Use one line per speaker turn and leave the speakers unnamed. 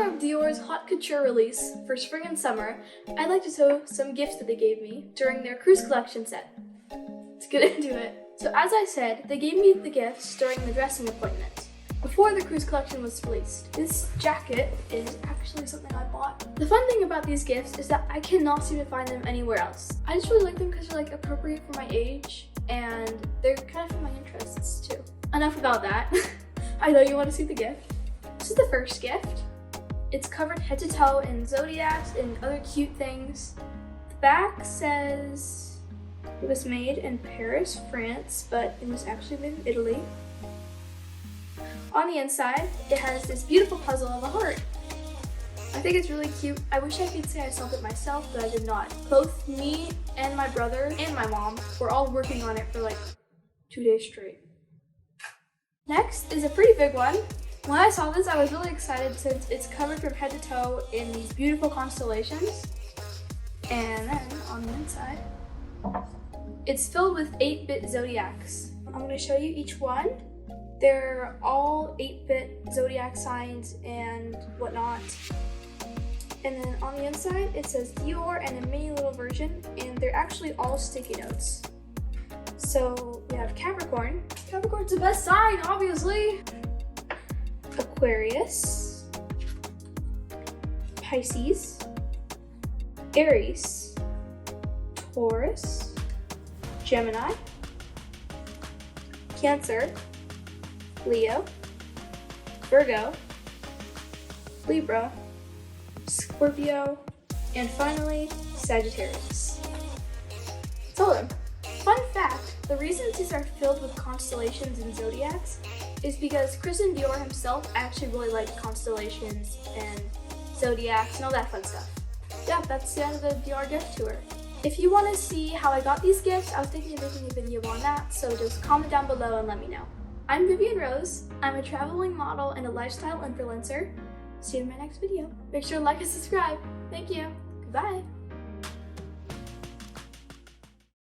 honor of Dior's haute couture release for spring and summer, I'd like to show some gifts that they gave me during their cruise collection set. Let's get into it. So as I said, they gave me the gifts during the dressing appointment, before the cruise collection was released. This jacket is actually something I bought. The fun thing about these gifts is that I cannot seem to find them anywhere else. I just really like them because they're like appropriate for my age, and they're kind of for my interests too. Enough about that. I know you want to see the gift. This is the first gift. It's covered head to toe in zodiacs and other cute things. The back says it was made in Paris, France, but it was actually made in Italy. On the inside, it has this beautiful puzzle of a heart. I think it's really cute. I wish I could say I solved it myself, but I did not. Both me and my brother and my mom were all working on it for like 2 days straight. Next is a pretty big one. When I saw this, I was really excited since it's covered from head to toe in these beautiful constellations. And then on the inside, it's filled with 8-bit zodiacs. I'm going to show you each one. They're all 8-bit zodiac signs and whatnot. And then on the inside, it says Dior and a mini little version, and they're actually all sticky notes. So we have Capricorn. Capricorn's the best sign, obviously. Aquarius, Pisces, Aries, Taurus, Gemini, Cancer, Leo, Virgo, Libra, Scorpio, and finally, Sagittarius. That's all of them. Fun fact, the reason these are filled with constellations and zodiacs is because Christian Dior himself actually really liked constellations and zodiacs and all that fun stuff. Yeah, that's the end of the Dior gift tour. If you want to see how I got these gifts, I was thinking of making a video on that, so just comment down below and let me know. I'm Vivian Rose. I'm a traveling model and a lifestyle influencer. See you in my next video. Make sure to like and subscribe. Thank you. Goodbye.